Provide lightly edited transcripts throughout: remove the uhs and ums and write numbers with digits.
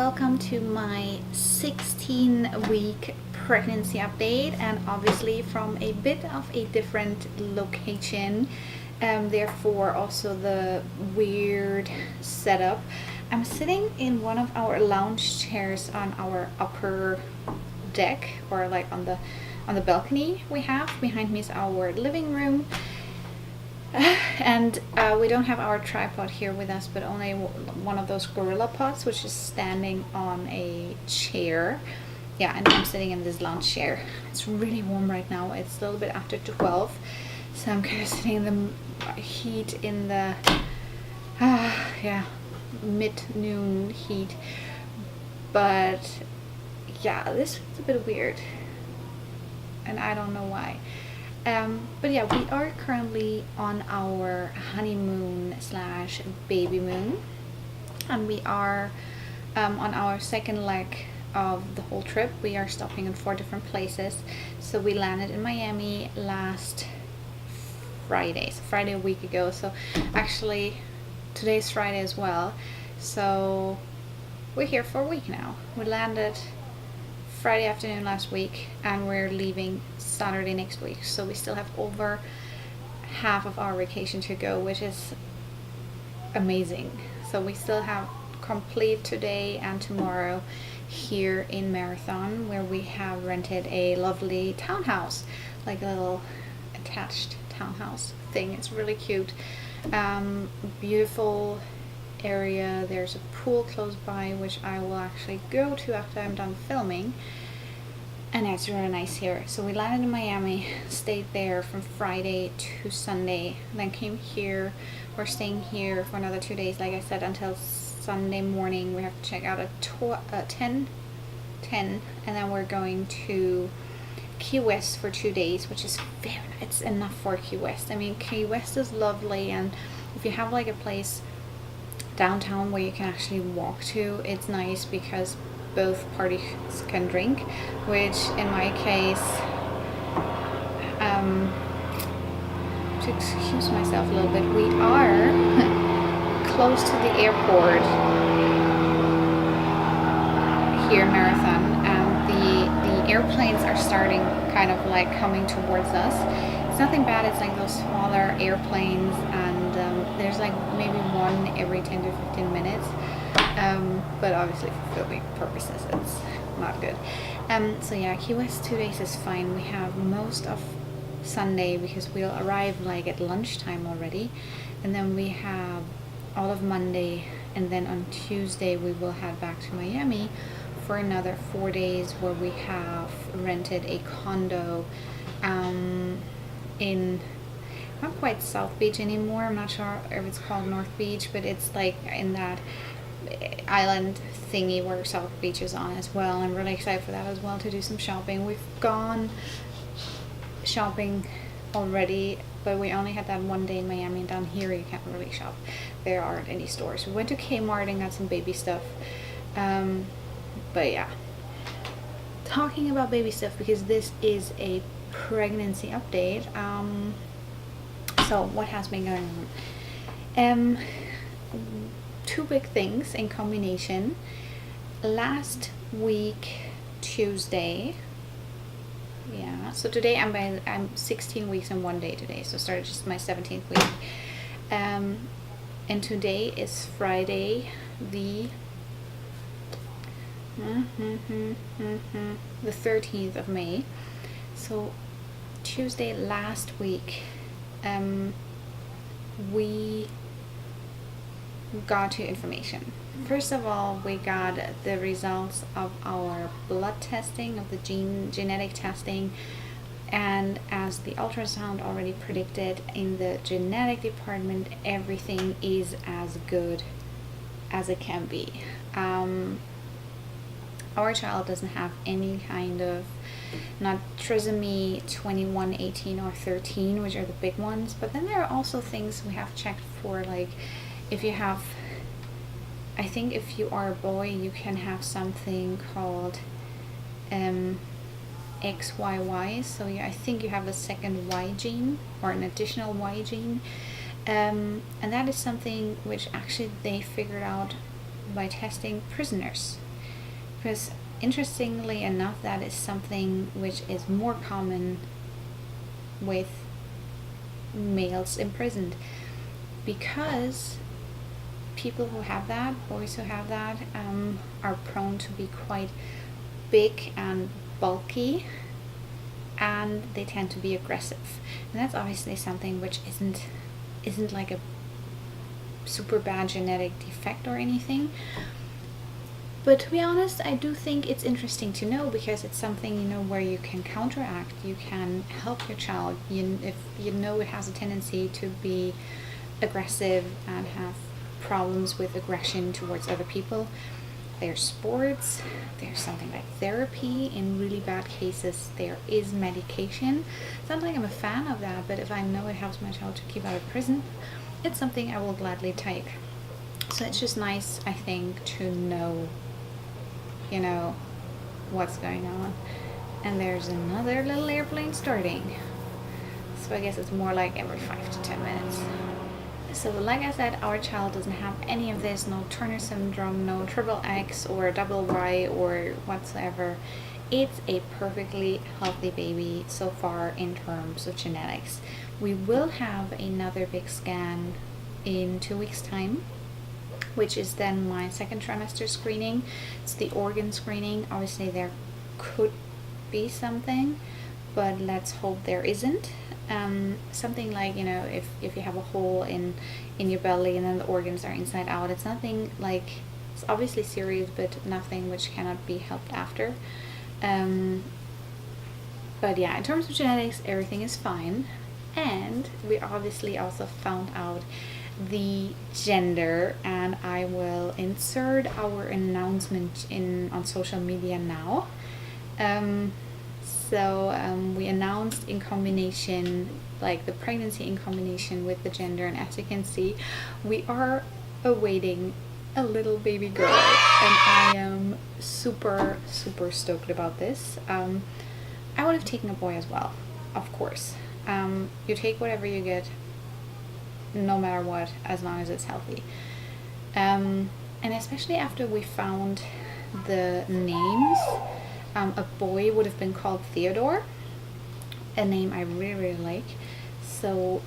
welcome to my 16-week pregnancy update, and obviously from a bit of a different location, therefore also the weird setup. I'm sitting in one of our lounge chairs on our upper deck, or like on the balcony we have. Behind me is our living room. And we don't have our tripod here with us, but only one of those gorilla pods, which is standing on a chair. Yeah, and I'm sitting in this lounge chair. It's really warm right now. It's a little bit after 12, so I'm kind of sitting in the heat, in the mid-noon heat. But yeah, this was a bit weird, and I don't know why. But yeah, we are currently on our honeymoon slash baby moon, and we are on our second leg of the whole trip. We are stopping in 4 different places. So we landed in Miami last Friday, so Friday a week ago. So actually today's Friday as well. So we're here for a week now. We landed Friday afternoon last week, and we're leaving Saturday next week. So we still have over half of our vacation to go, which is amazing. So we still have complete today and tomorrow here in Marathon, where we have rented a lovely townhouse, like a little attached townhouse thing. It's really cute. Beautiful area. There's a pool close by, which I will actually go to after I'm done filming, and it's really nice here. So we landed in Miami, stayed there from Friday to Sunday, then came here. We're staying here for another 2 days, like I said, until Sunday morning. We have to check out at 10, and then we're going to Key West for 2 days, which is very nice. It's enough for Key West. I mean, Key West is lovely, and if you have like a place downtown where you can actually walk to, it's nice because both parties can drink, which in my case, to excuse myself a little bit, we are close to the airport here in Marathon, and the airplanes are starting kind of like coming towards us. It's nothing bad. It's like those smaller airplanes, and there's like maybe one every 10 to 15 minutes. But obviously for filming purposes, it's not good. So yeah, Key West 2 days is fine. We have most of Sunday because we'll arrive like at lunchtime already, and then we have all of Monday, and then on Tuesday we will head back to Miami for another 4 days, where we have rented a condo in not quite South Beach anymore. I'm not sure if it's called North Beach, but it's like in that island thingy where South Beach is on as well. I'm really excited for that as well, to do some shopping. We've gone shopping already, but we only had that 1 day in Miami, and down here you can't really shop. There aren't any stores. We went to Kmart and got some baby stuff. But yeah, talking about baby stuff, because this is a pregnancy update. So what has been going on? 2 big things in combination. Last week Tuesday, yeah, so today I'm 16 weeks and 1 day today, so started just my 17th week, and today is Friday the 13th of May. So Tuesday last week, we got 2 information. First of all, we got the results of our blood testing, of the genetic testing, and as the ultrasound already predicted, in the genetic department everything is as good as it can be. Our child doesn't have any kind of, not trisomy 21, 18, or 13, which are the big ones, but then there are also things we have checked for, like if you have, I think if you are a boy, you can have something called XYY, so I think you have a second Y gene, or an additional Y gene, and that is something which actually they figured out by testing prisoners. because interestingly enough, that is something which is more common with males imprisoned, because people who have that, boys who have that, are prone to be quite big and bulky, and they tend to be aggressive. And that's obviously something which isn't like a super bad genetic defect or anything. But to be honest, I do think it's interesting to know, because it's something, you know, where you can counteract, you can help your child. If you know it has a tendency to be aggressive and have problems with aggression towards other people, there's sports, there's something like therapy. In really bad cases, there is medication. It's not like I'm a fan of that, but if I know it helps my child to keep out of prison, it's something I will gladly take. So it's just nice, I think, to know, you know, what's going on. And there's another little airplane starting, so I guess it's more like every 5 to 10 minutes. So like I said, our child doesn't have any of this, no Turner syndrome, no triple X or double Y or whatsoever. It's a perfectly healthy baby so far in terms of genetics. We will have another big scan in 2 weeks time, which is then my second trimester screening. It's the organ screening. Obviously there could be something, but let's hope there isn't. Something like, you know, if you have a hole in your belly and then the organs are inside out, it's nothing like, it's obviously serious, but nothing which cannot be helped after. But yeah, in terms of genetics, everything is fine. And we obviously also found out the gender, and I will insert our announcement on social media now. We announced in combination, like the pregnancy in combination with the gender, and as you can see, we are awaiting a little baby girl, and I am super stoked about this. I would have taken a boy as well, of course. You take whatever you get, no matter what, as long as it's healthy. And especially after we found the names, a boy would have been called Theodore, a name I really like. So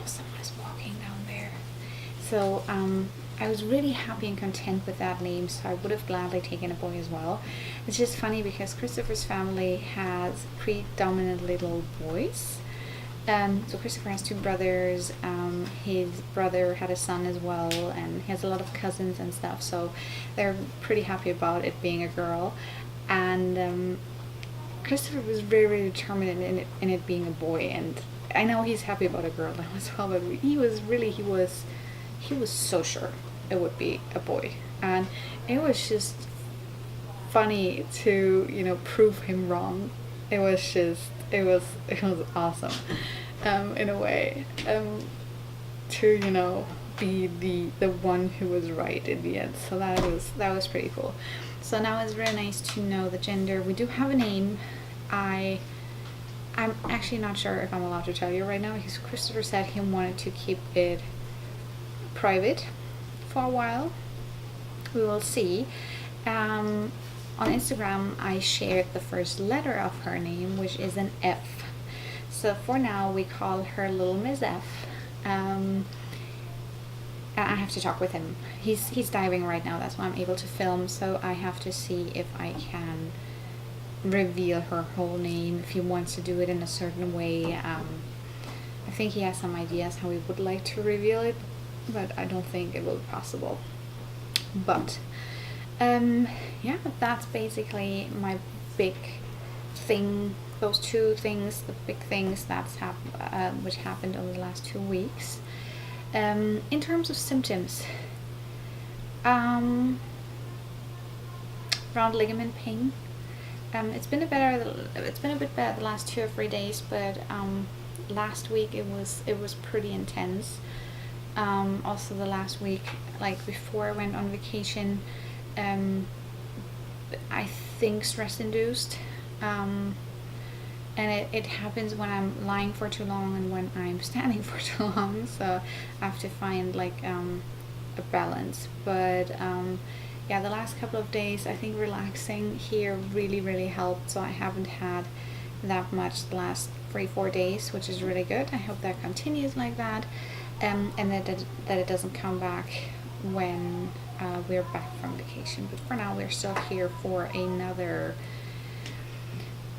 someone is walking down there. So I was really happy and content with that name, so I would have gladly taken a boy as well. It's just funny because Christopher's family has predominantly little boys. So Christopher has 2 brothers. His brother had a son as well, and he has a lot of cousins and stuff, so they're pretty happy about it being a girl. And Christopher was very determined in it being a boy, and I know he's happy about a girl now as well, but he was so sure it would be a boy, and it was just funny to, you know, prove him wrong. It was awesome, in a way, to, you know, be the one who was right in the end. So that was pretty cool. So now it's very nice to know the gender. We do have a name. I'm actually not sure if I'm allowed to tell you right now, because Christopher said he wanted to keep it private for a while. We will see. On Instagram, I shared the first letter of her name, which is an F. So for now, we call her Little Miss F. I have to talk with him. He's diving right now. That's why I'm able to film. So I have to see if I can reveal her whole name, if he wants to do it in a certain way. I think he has some ideas how he would like to reveal it, but I don't think it will be possible. But yeah, that's basically my big thing. Those 2 things, the big things that's which happened over the last 2 weeks. In terms of symptoms, round ligament pain. It's been a bit better the last 2 or 3 days, but last week it was pretty intense. Also the last week, like before I went on vacation, I think stress induced, and it happens when I'm lying for too long and when I'm standing for too long, so I have to find like a balance. But yeah, the last couple of days I think relaxing here really helped, so I haven't had that much the last 3-4 days, which is really good. I hope that continues like that, and that it doesn't come back when we're back from vacation. But for now we're still here for another,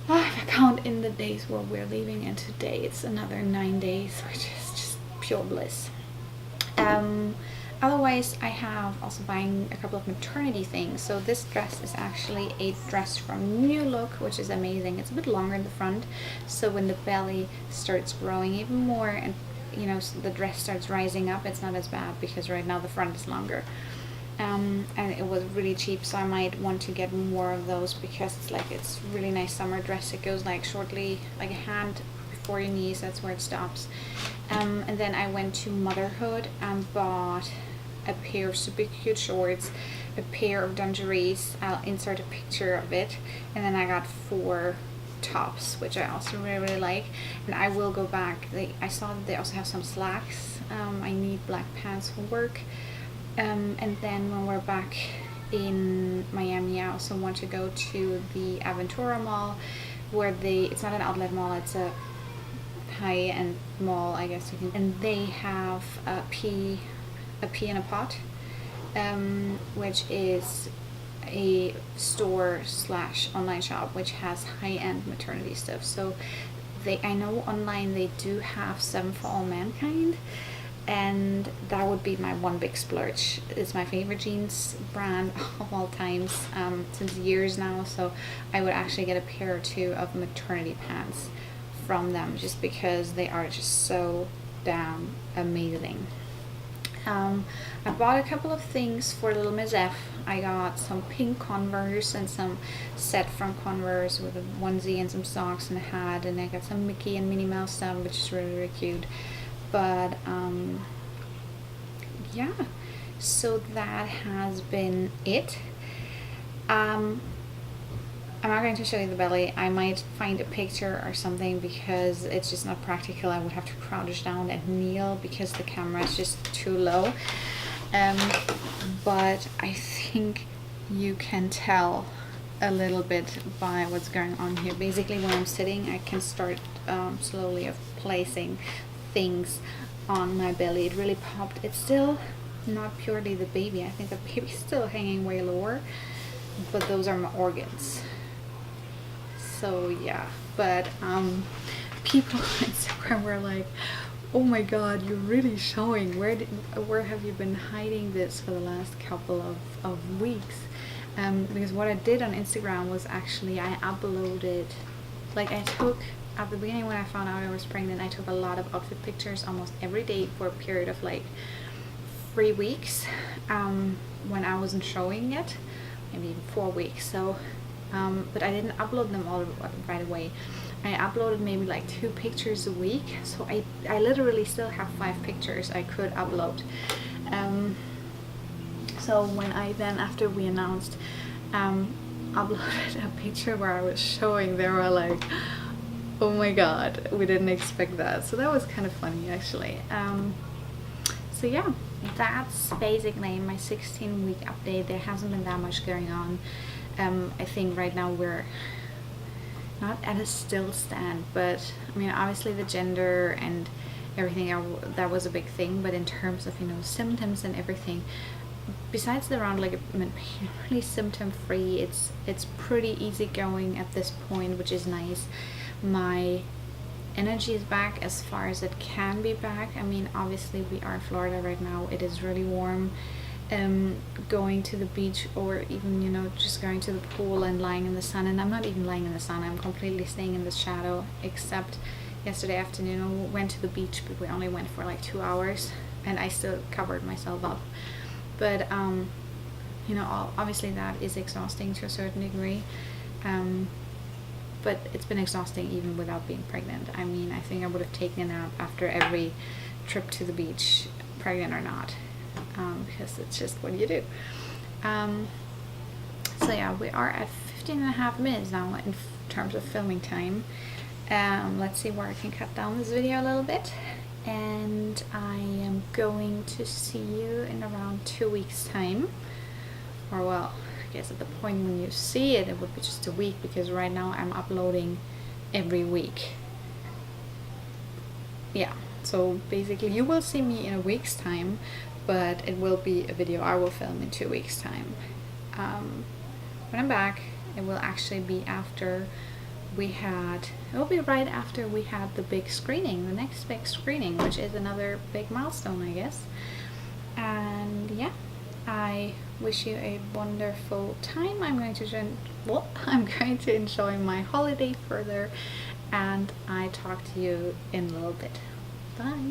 I count in the days where we're leaving, and today it's another 9 days, which is just pure bliss. Otherwise, I have also buying a couple of maternity things. So this dress is actually a dress from New Look, which is amazing. It's a bit longer in the front, so when the belly starts growing even more and so the dress starts rising up, it's not as bad, because right now the front is longer. And it was really cheap, so I might want to get more of those, because it's really nice summer dress. It goes shortly, a hand before your knees, that's where it stops. And then I went to Motherhood and bought a pair of super cute shorts, a pair of dungarees, I'll insert a picture of it, and then I got 4 tops, which I also really like. And I will go back, I saw that they also have some slacks. I need black pants for work, and then when we're back in Miami, I also want to go to the Aventura Mall, where it's not an outlet mall, it's a high-end mall, I guess you can, and they have a pea in a pot, which is a store / online shop which has high-end maternity stuff. So I know online they do have 7 for All Mankind, and that would be my one big splurge. It's my favorite jeans brand of all times, since years now, so I would actually get a pair or 2 of maternity pants from them, just because they are just so damn amazing. I bought a couple of things for little Miss F. I got some pink Converse and some set from Converse with a onesie and some socks and a hat, and I got some Mickey and Minnie Mouse stuff, which is really cute. But yeah, so that has been it. I'm not going to show you the belly. I might find a picture or something, because it's just not practical. I would have to crouch down and kneel because the camera is just too low. But I think you can tell a little bit by what's going on here. Basically, when I'm sitting, I can start slowly of placing things on my belly. It really popped. It's still not purely the baby. I think the baby's still hanging way lower, but those are my organs. So yeah, but people on Instagram were like, oh my god, you're really showing. Where have you been hiding this for the last couple of weeks? Because what I did on Instagram was actually I uploaded, I took, at the beginning when I found out I was pregnant, I took a lot of outfit pictures almost every day for a period of 3 weeks, when I wasn't showing yet, maybe even 4 weeks. So but I didn't upload them all right away. I uploaded maybe 2 pictures a week, so I literally still have 5 pictures I could upload. So when I then, after we announced, uploaded a picture where I was showing, they were like, oh my god, we didn't expect that. So that was kind of funny, actually. So yeah, that's basically my 16-week update. There hasn't been that much going on. I think right now we're not at a still stand, but I mean, obviously the gender and everything, that was a big thing, but in terms of symptoms and everything, besides the round, really symptom free, it's pretty easy going at this point, which is nice. My energy is back as far as it can be back. I mean, obviously we are in Florida right now, it is really warm. Going to the beach, or even just going to the pool and lying in the sun, and I'm not even lying in the sun, I'm completely staying in the shadow, except yesterday afternoon we went to the beach, but we only went for 2 hours, and I still covered myself up. But obviously that is exhausting to a certain degree, but it's been exhausting even without being pregnant. I mean, I think I would have taken a nap after every trip to the beach, pregnant or not. Because it's just what you do. So yeah, we are at 15.5 minutes now in terms of filming time. Let's see where I can cut down this video a little bit, and I am going to see you in around 2 weeks time or well, I guess at the point when you see it, it would be just a week, because right now I'm uploading every week. Yeah, so basically you will see me in a week's time, but it will be a video I will film in 2 weeks time. When I'm back, it will actually be after it will be right after we had the big screening, the next big screening, which is another big milestone, I guess. And yeah, I wish you a wonderful time. I'm going to enjoy my holiday further, and I talk to you in a little bit. Bye.